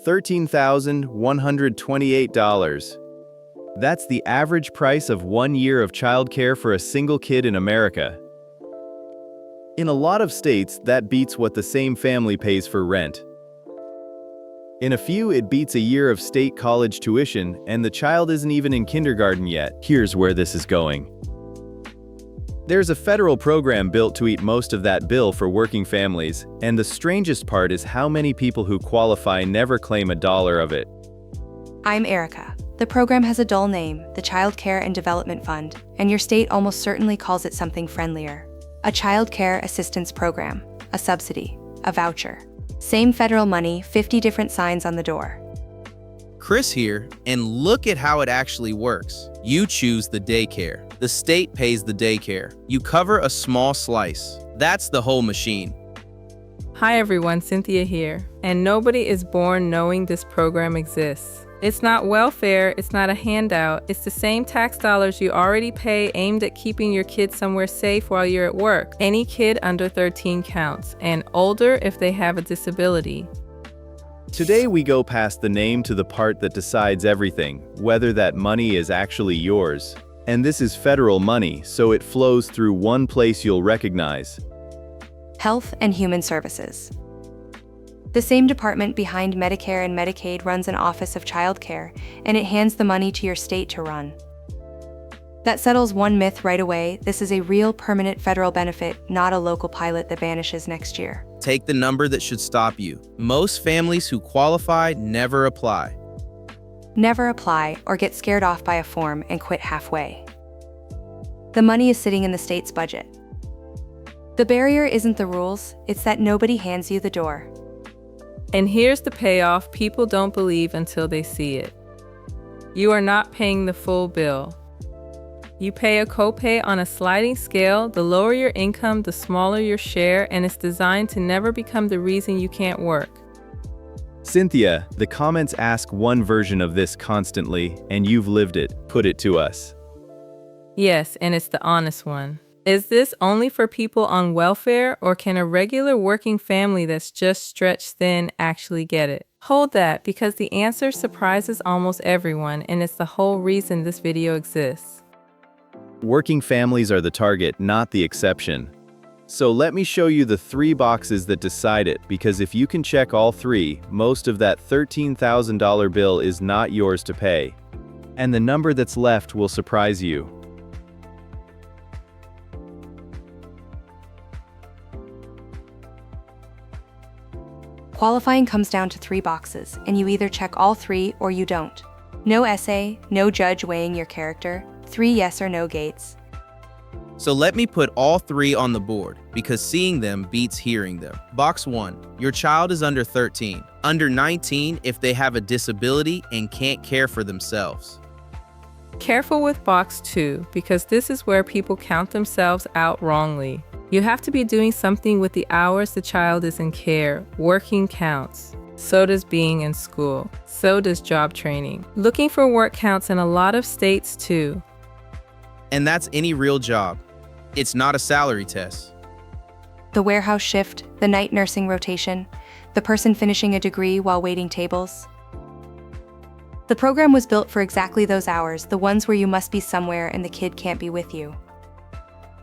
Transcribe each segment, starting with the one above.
$13,128. That's the average price of 1 year of childcare for a single kid in America. In a lot of states, that beats what the same family pays for rent. In a few, it beats a year of state college tuition, and the child isn't even in kindergarten yet. Here's where this is going. There's a federal program built to eat most of that bill for working families, and the strangest part is how many people who qualify never claim a dollar of it. I'm Erica. The program has a dull name, the Child Care and Development Fund, and your state almost certainly calls it something friendlier. A Child Care Assistance Program, a subsidy, a voucher. Same federal money, 50 different signs on the door. Chris here, and look at how it actually works. You choose the daycare. The state pays the daycare. You cover a small slice. That's the whole machine. Hi everyone, Cynthia here. And nobody is born knowing this program exists. It's not welfare, it's not a handout, it's the same tax dollars you already pay aimed at keeping your kid somewhere safe while you're at work. Any kid under 13 counts, and older if they have a disability. Today we go past the name to the part that decides everything, whether that money is actually yours. And this is federal money, so it flows through one place you'll recognize. Health and Human Services. The same department behind Medicare and Medicaid runs an Office of Child Care, and it hands the money to your state to run. That settles one myth right away. This is a real permanent federal benefit, not a local pilot that vanishes next year. Take the number that should stop you. Most families who qualify never apply. Never apply or get scared off by a form and quit halfway. The money is sitting in the state's budget. The barrier isn't the rules, it's that nobody hands you the door. And here's the payoff people don't believe until they see it. You are not paying the full bill. You pay a copay on a sliding scale. The lower your income, the smaller your share, and it's designed to never become the reason you can't work. Cynthia, the comments ask one version of this constantly, and you've lived it. Put it to us. Yes, and it's the honest one. Is this only for people on welfare, or can a regular working family that's just stretched thin actually get it? Hold that, because the answer surprises almost everyone, and it's the whole reason this video exists. Working families are the target, not the exception. So let me show you the 3 boxes that decide it, because if you can check all 3, most of that $13,000 bill is not yours to pay. And the number that's left will surprise you. Qualifying comes down to 3 boxes, and you either check all 3 or you don't. No essay, no judge weighing your character, 3 yes or no gates. So let me put all 3 on the board, because seeing them beats hearing them. Box 1, your child is under 13. Under 19 if they have a disability and can't care for themselves. Careful with box 2, because this is where people count themselves out wrongly. You have to be doing something with the hours the child is in care. Working counts. So does being in school. So does job training. Looking for work counts in a lot of states too. And that's any real job. It's not a salary test. The warehouse shift, the night nursing rotation, the person finishing a degree while waiting tables. The program was built for exactly those hours, the ones where you must be somewhere and the kid can't be with you.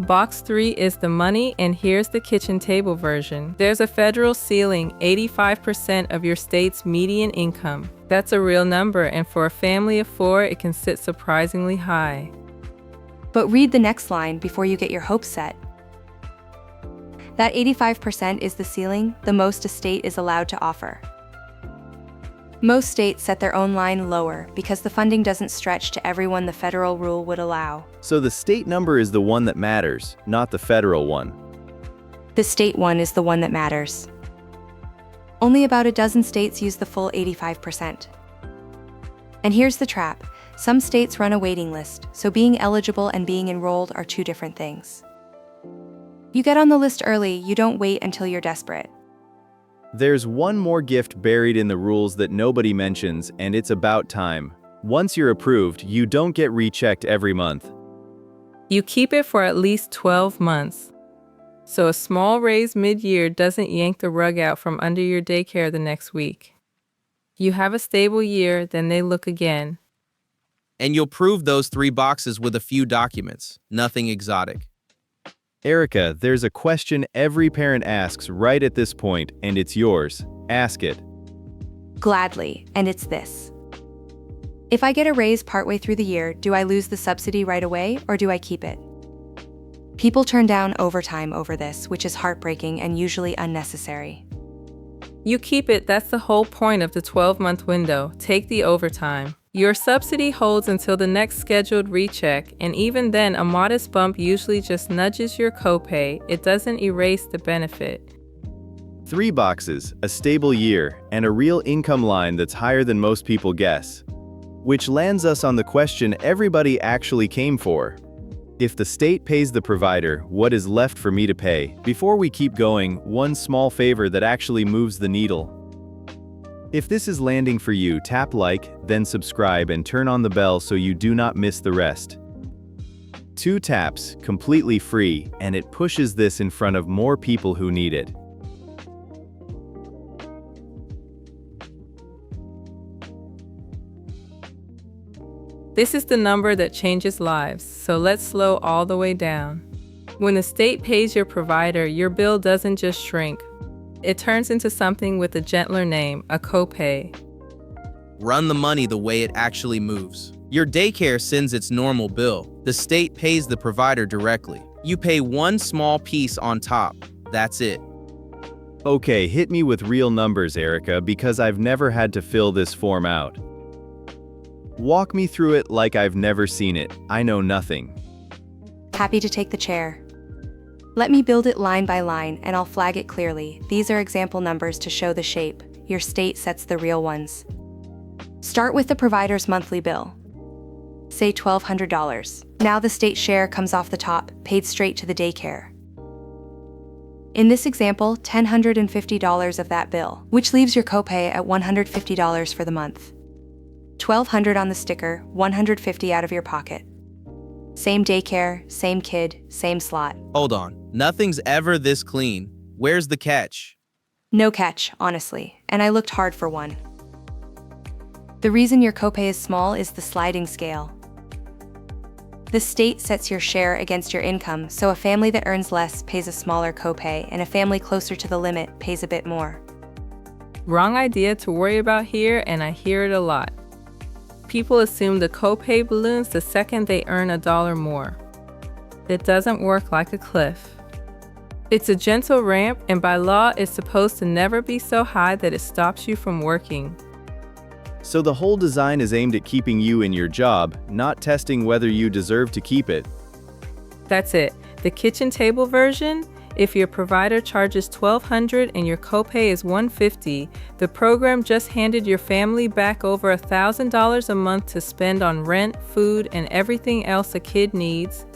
Box 3 is the money, and here's the kitchen table version. There's a federal ceiling, 85% of your state's median income. That's a real number, and for a family of 4, it can sit surprisingly high. But read the next line before you get your hopes set. That 85% is the ceiling, the most a state is allowed to offer. Most states set their own line lower because the funding doesn't stretch to everyone the federal rule would allow. So the state number is the one that matters, not the federal one. The state one is the one that matters. Only about a dozen states use the full 85%. And here's the trap. Some states run a waiting list, so being eligible and being enrolled are 2 different things. You get on the list early, you don't wait until you're desperate. There's one more gift buried in the rules that nobody mentions, and it's about time. Once you're approved, you don't get rechecked every month. You keep it for at least 12 months. So a small raise mid-year doesn't yank the rug out from under your daycare the next week. You have a stable year, then they look again. And you'll prove those 3 boxes with a few documents, nothing exotic. Erica, there's a question every parent asks right at this point, and it's yours. Ask it. Gladly, and it's this. If I get a raise partway through the year, do I lose the subsidy right away, or do I keep it? People turn down overtime over this, which is heartbreaking and usually unnecessary. You keep it, that's the whole point of the 12-month window. Take the overtime. Your subsidy holds until the next scheduled recheck, and even then, a modest bump usually just nudges your copay. It doesn't erase the benefit. 3 boxes, a stable year, and a real income line that's higher than most people guess. Which lands us on the question everybody actually came for. If the state pays the provider, what is left for me to pay? Before we keep going, one small favor that actually moves the needle. If this is landing for you, tap like, then subscribe and turn on the bell so you do not miss the rest. 2 taps, completely free, and it pushes this in front of more people who need it. This is the number that changes lives, so let's slow all the way down. When the state pays your provider, your bill doesn't just shrink. It turns into something with a gentler name, a copay. Run the money the way it actually moves. Your daycare sends its normal bill. The state pays the provider directly. You pay one small piece on top. That's it. Okay, hit me with real numbers, Erica, because I've never had to fill this form out. Walk me through it like I've never seen it. I know nothing. Happy to take the chair. Let me build it line by line, and I'll flag it clearly. These are example numbers to show the shape. Your state sets the real ones. Start with the provider's monthly bill. Say $1,200. Now the state share comes off the top, paid straight to the daycare. In this example, $1,050 of that bill, which leaves your copay at $150 for the month. $1,200 on the sticker, $150 out of your pocket. Same daycare, same kid, same slot. Hold on. Nothing's ever this clean. Where's the catch? No catch, honestly, and I looked hard for one. The reason your copay is small is the sliding scale. The state sets your share against your income, so a family that earns less pays a smaller copay, and a family closer to the limit pays a bit more. Wrong idea to worry about here, and I hear it a lot. People assume the copay balloons the second they earn $1 more. It doesn't work like a cliff. It's a gentle ramp, and by law, it's supposed to never be so high that it stops you from working. So the whole design is aimed at keeping you in your job, not testing whether you deserve to keep it. That's it. The kitchen table version? If your provider charges $1,200 and your copay is $150, the program just handed your family back over $1,000 a month to spend on rent, food, and everything else a kid needs.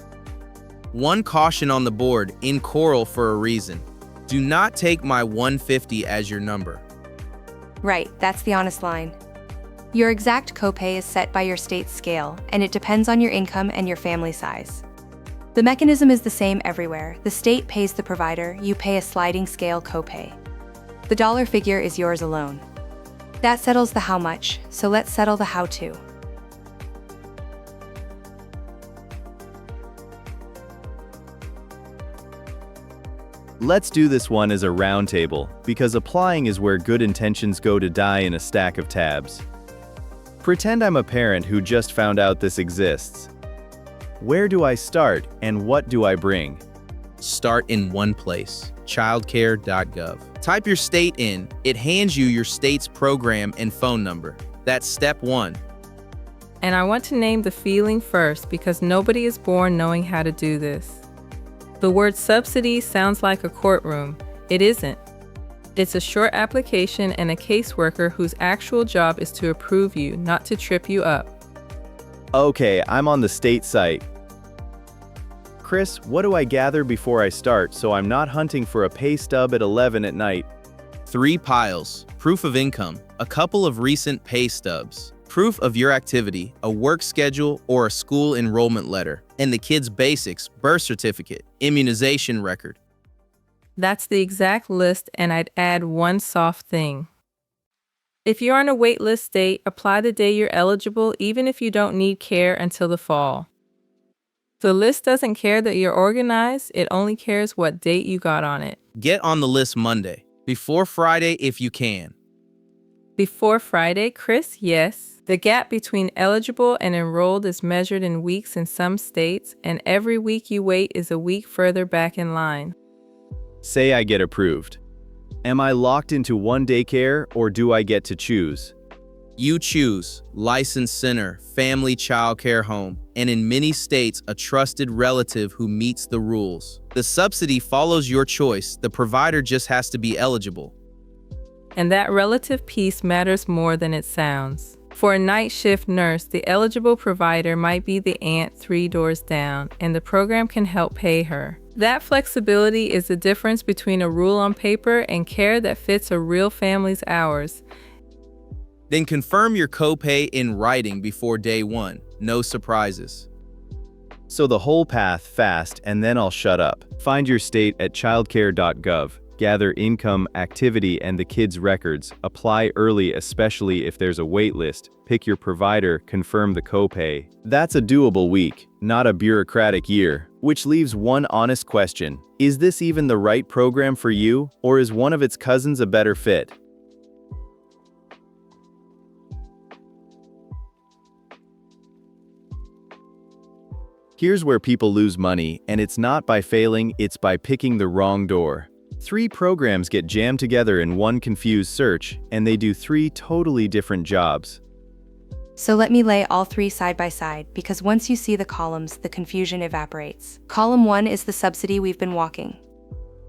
One caution on the board, in coral for a reason. Do not take my $150 as your number. Right, that's the honest line. Your exact copay is set by your state's scale, and it depends on your income and your family size. The mechanism is the same everywhere. The state pays the provider, you pay a sliding scale copay. The dollar figure is yours alone. That settles the how much, so let's settle the how to. Let's do this one as a round table, because applying is where good intentions go to die in a stack of tabs. Pretend I'm a parent who just found out this exists. Where do I start, and what do I bring? Start in one place, childcare.gov. Type your state in. It hands you your state's program and phone number. That's step 1. And I want to name the feeling first because nobody is born knowing how to do this. The word subsidy sounds like a courtroom. It isn't. It's a short application and a caseworker whose actual job is to approve you, not to trip you up. Okay, I'm on the state site. Chris, what do I gather before I start so I'm not hunting for a pay stub at 11 at night? 3 piles, proof of income, a couple of recent pay stubs, proof of your activity, a work schedule or a school enrollment letter, and the kid's basics, birth certificate, immunization record. That's the exact list, and I'd add one soft thing. If you're on a waitlist state, apply the day you're eligible, even if you don't need care until the fall. The list doesn't care that you're organized, it only cares what date you got on it. Get on the list Monday, before Friday if you can. Before Friday, Chris, yes. The gap between eligible and enrolled is measured in weeks in some states, and every week you wait is a week further back in line. Say I get approved. Am I locked into one daycare, or do I get to choose? You choose licensed center, family childcare home, and in many states, a trusted relative who meets the rules. The subsidy follows your choice. The provider just has to be eligible. And that relative piece matters more than it sounds. For a night shift nurse, the eligible provider might be the aunt 3 doors down, and the program can help pay her. That flexibility is the difference between a rule on paper and care that fits a real family's hours. Then confirm your copay in writing before day 1. No surprises. So the whole path fast, and then I'll shut up. Find your state at childcare.gov. Gather income, activity, and the kids' records. Apply early, especially if there's a wait list. Pick your provider, confirm the copay. That's a doable week, not a bureaucratic year. Which leaves one honest question. Is this even the right program for you, or is one of its cousins a better fit? Here's where people lose money, and it's not by failing, it's by picking the wrong door. 3 programs get jammed together in one confused search, and they do 3 totally different jobs. So let me lay all 3 side by side, because once you see the columns, the confusion evaporates. Column 1 is the subsidy we've been walking.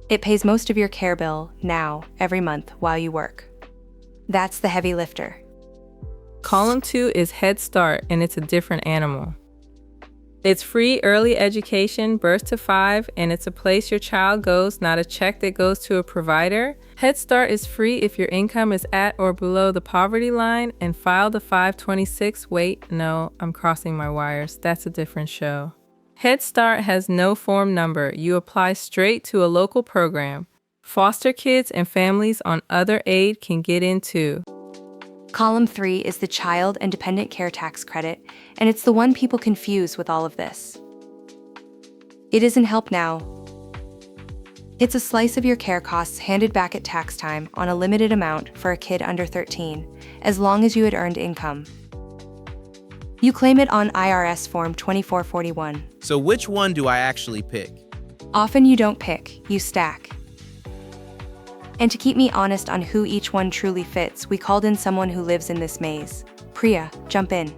It pays most of your care bill, now, every month, while you work. That's the heavy lifter. Column 2 is Head Start, and it's a different animal. It's free early education, birth to 5, and it's a place your child goes, not a check that goes to a provider. Head Start is free if your income is at or below the poverty line, and file the 526. Wait, no, I'm crossing my wires. That's a different show. Head Start has no form number. You apply straight to a local program. Foster kids and families on other aid can get in too. Column 3 is the Child and Dependent Care Tax Credit, and it's the one people confuse with all of this. It isn't help now. It's a slice of your care costs handed back at tax time on a limited amount for a kid under 13, as long as you had earned income. You claim it on IRS Form 2441. So which one do I actually pick? Often you don't pick, you stack. And to keep me honest on who each one truly fits, we called in someone who lives in this maze. Priya, jump in.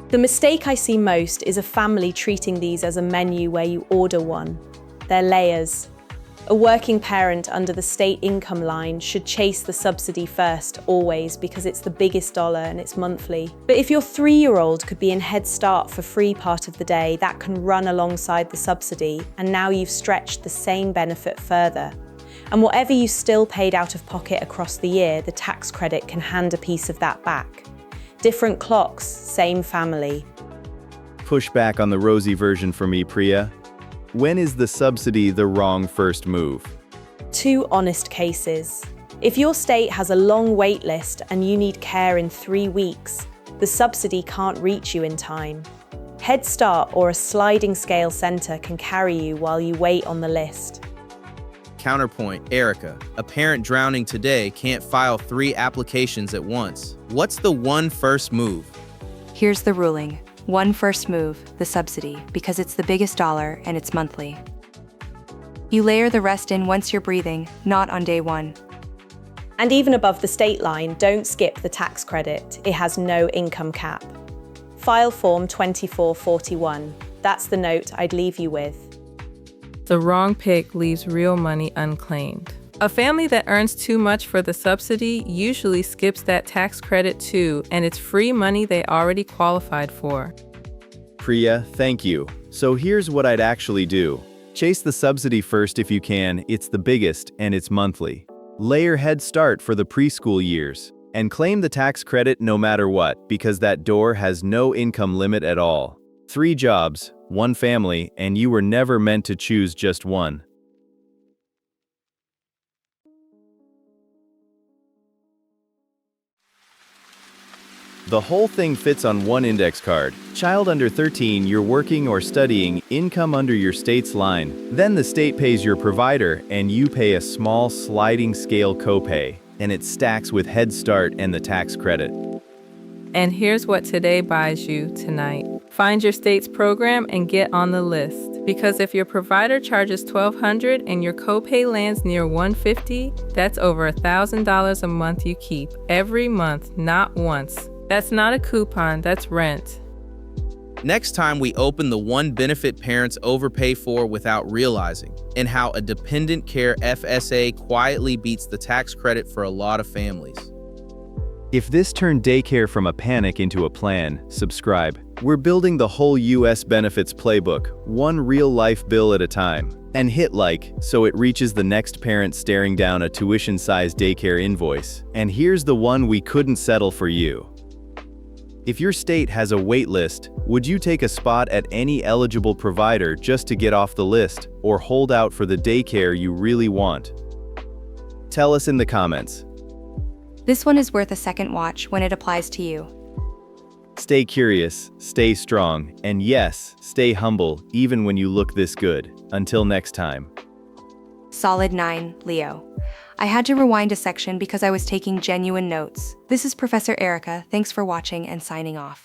The mistake I see most is a family treating these as a menu where you order one. They're layers. A working parent under the state income line should chase the subsidy first, always, because it's the biggest dollar and it's monthly. But if your 3-year-old could be in Head Start for free part of the day, that can run alongside the subsidy, and now you've stretched the same benefit further. And whatever you still paid out of pocket across the year, the tax credit can hand a piece of that back. Different clocks, same family. Push back on the rosy version for me, Priya. When is the subsidy the wrong first move? 2 honest cases. If your state has a long wait list and you need care in 3 weeks, the subsidy can't reach you in time. Head Start or a sliding scale center can carry you while you wait on the list. Counterpoint, Erica. A parent drowning today can't file 3 applications at once. What's the one first move? Here's the ruling. One first move, the subsidy, because it's the biggest dollar and it's monthly. You layer the rest in once you're breathing, not on day 1. And even above the state line, don't skip the tax credit. It has no income cap. File Form 2441. That's the note I'd leave you with. The wrong pick leaves real money unclaimed. A family that earns too much for the subsidy usually skips that tax credit too, and it's free money they already qualified for. Priya, thank you. So here's what I'd actually do. Chase the subsidy first if you can, it's the biggest and it's monthly. Layer Head Start for the preschool years. And claim the tax credit no matter what, because that door has no income limit at all. 3 jobs, 1 family, and you were never meant to choose just one. The whole thing fits on one index card. Child under 13, you're working or studying, income under your state's line. Then the state pays your provider, and you pay a small sliding scale copay, and it stacks with Head Start and the tax credit. And here's what today buys you tonight. Find your state's program and get on the list. Because if your provider charges $1,200 and your copay lands near $150, that's over $1,000 a month you keep every month, not once. That's not a coupon, that's rent. Next time, we open the one benefit parents overpay for without realizing, and how a dependent care FSA quietly beats the tax credit for a lot of families. If this turned daycare from a panic into a plan, subscribe. We're building the whole US benefits playbook, one real-life bill at a time. And hit like, so it reaches the next parent staring down a tuition-sized daycare invoice. And here's the one we couldn't settle for you. If your state has a wait list, would you take a spot at any eligible provider just to get off the list, or hold out for the daycare you really want? Tell us in the comments. This one is worth a second watch when it applies to you. Stay curious, stay strong, and yes, stay humble even when you look this good. Until next time. Solid 9, Leo. I had to rewind a section because I was taking genuine notes. This is Professor Erica. Thanks for watching and signing off.